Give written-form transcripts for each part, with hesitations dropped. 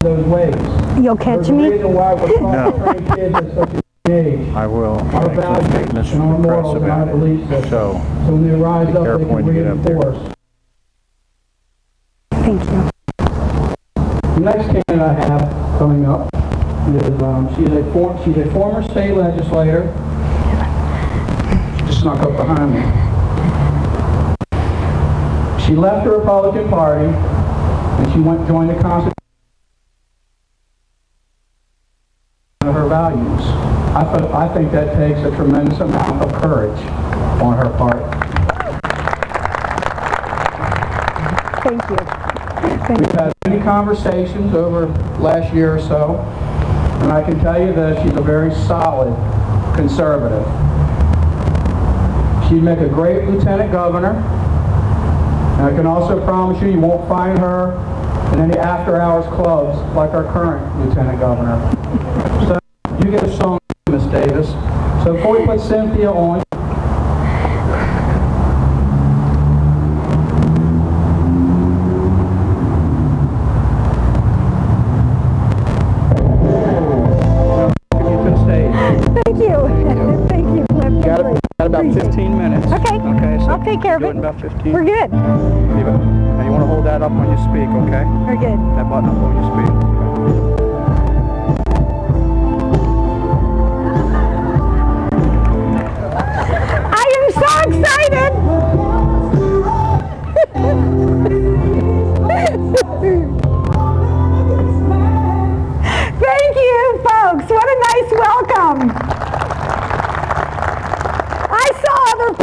those ways. You'll catch There's me? a reason why we're trying to train kids at such a young age. I will. Our values and our morals and our belief system. So when they rise up, they can reinforce. Thank you. The next candidate I have coming up is she's a former state legislator. She just snuck up behind me. She left the Republican Party and she went to join the Constitution of her values. I think that takes a tremendous amount of courage on her part. Thank you. We've had many conversations over last year or so, and I can tell you that she's a very solid conservative. She'd make a great lieutenant governor, and I can also promise you won't find her in any after-hours clubs like our current lieutenant governor. So you get a song, Miss Davis. So before we put Cynthia on, about 15 minutes. Okay. Okay, so I'll take care of it. In about 15. We're good. Now you want to hold that up when you speak, okay? We're good. That button up when you speak. I am so excited! Thank you, folks. What a nice welcome.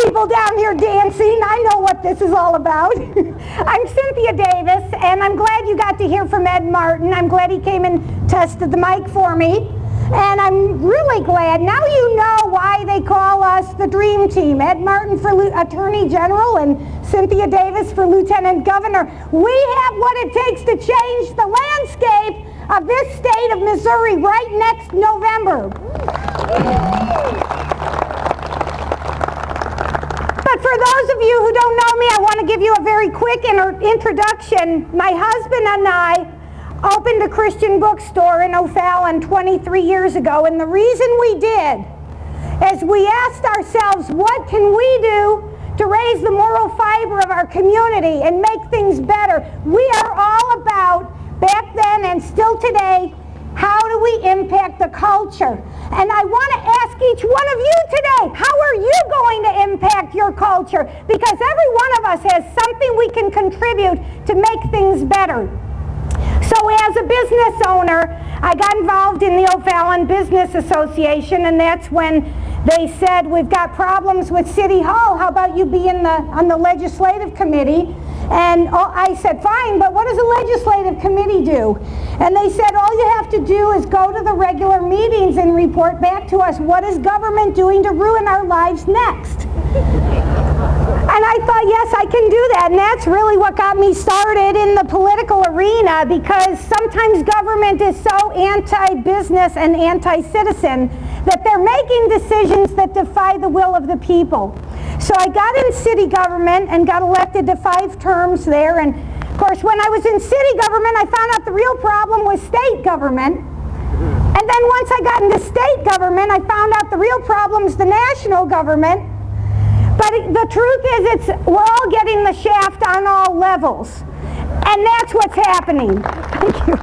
People down here dancing. I know what this is all about. I'm Cynthia Davis, and I'm glad you got to hear from Ed Martin. I'm glad he came and tested the mic for me. And I'm really glad. Now you know why they call us the Dream Team. Ed Martin for Attorney General and Cynthia Davis for Lieutenant Governor. We have what it takes to change the landscape of this state of Missouri right next November. But for those of you who don't know me, I want to give you a very quick introduction. My husband and I opened a Christian bookstore in O'Fallon 23 years ago, and the reason we did is we asked ourselves, what can we do to raise the moral fiber of our community and make things better? We are all about, back then and still today, how do we impact the culture? And I want to ask each one of you today, how are you going to impact your culture? Because every one of us has something we can contribute to make things better. So as a business owner, I got involved in the O'Fallon Business Association, and that's when they said, we've got problems with City Hall, how about you be on the legislative committee? And I said, fine, but what does a legislative committee do? And they said, all you have to do is go to the regular meetings and report back to us, what is government doing to ruin our lives next? And I thought, yes, I can do that. And that's really what got me started in the political arena, because sometimes government is so anti-business and anti-citizen that they're making decisions that defy the will of the people. So I got in city government and got elected to 5 terms there. And of course, when I was in city government, I found out the real problem was state government. And then once I got into state government, I found out the real problem is the national government. But the truth is, we're all getting the shaft on all levels. And that's what's happening. Thank you.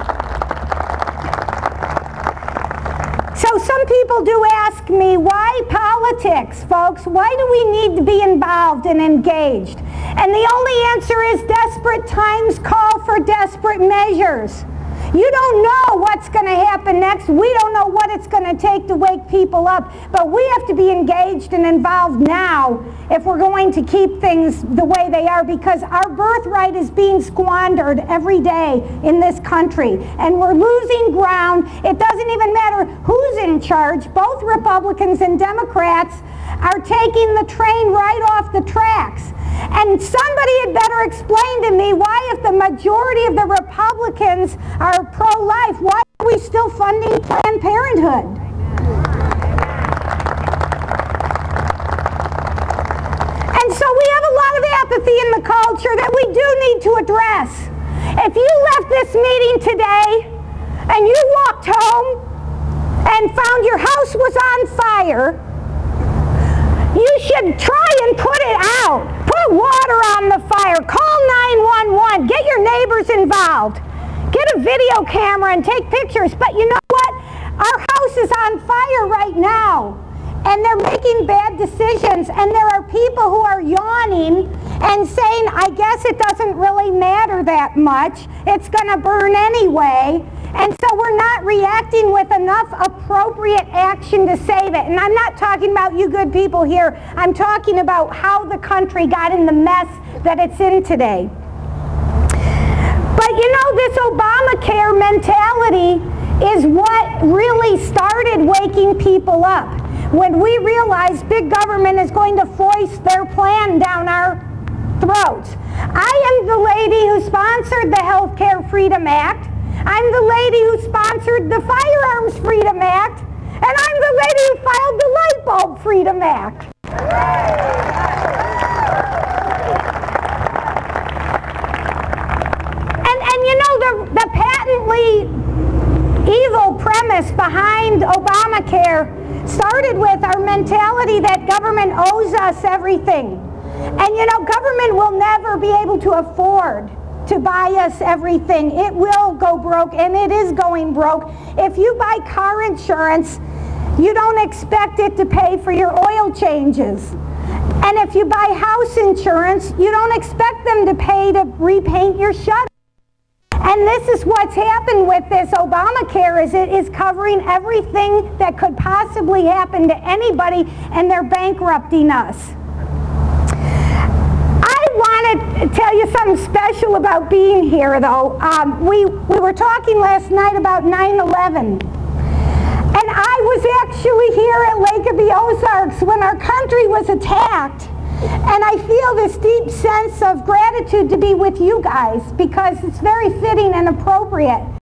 So some people do ask me, why politics, folks? Why do we need to be involved and engaged? And the only answer is desperate times call for desperate measures. You don't know what's going to happen next. We don't know what it's going to take to wake people up. But we have to be engaged and involved now if we're going to keep things the way they are, because our birthright is being squandered every day in this country. And we're losing ground. It doesn't even matter who's in charge. Both Republicans and Democrats are taking the train right off the tracks. And somebody had better explain to me why, if the majority of the Republicans are pro-life, why are we still funding Planned Parenthood? And so we have a lot of apathy in the culture that we do need to address. If you left this meeting today and you walked home and found your house was on fire, you should try and put it out. Put water on the fire. Call 911. Get your neighbors involved. Get a video camera and take pictures. But you know what? Our house is on fire right now. And they're making bad decisions. And there are people who are yawning and saying, I guess it doesn't really matter that much. It's going to burn anyway. And so we're not reacting with enough appropriate action to save it. And I'm not talking about you good people here. I'm talking about how the country got in the mess that it's in today. But you know, this Obamacare mentality is what really started waking people up. When we realized big government is going to foist their plan down our throats. I am the lady who sponsored the Healthcare Freedom Act. I'm the lady who sponsored the Firearms Freedom Act, and I'm the lady who filed the Light Bulb Freedom Act. And you know, the patently evil premise behind Obamacare started with our mentality that government owes us everything. And you know, government will never be able to afford to buy us everything. It will go broke, and it is going broke. If you buy car insurance, you don't expect it to pay for your oil changes. And if you buy house insurance, you don't expect them to pay to repaint your shutters. And this is what's happened with this Obamacare, is it is covering everything that could possibly happen to anybody, and they're bankrupting us. I want to tell you something special about being here, though. We were talking last night about 9/11. And I was actually here at Lake of the Ozarks when our country was attacked. And I feel this deep sense of gratitude to be with you guys, because it's very fitting and appropriate.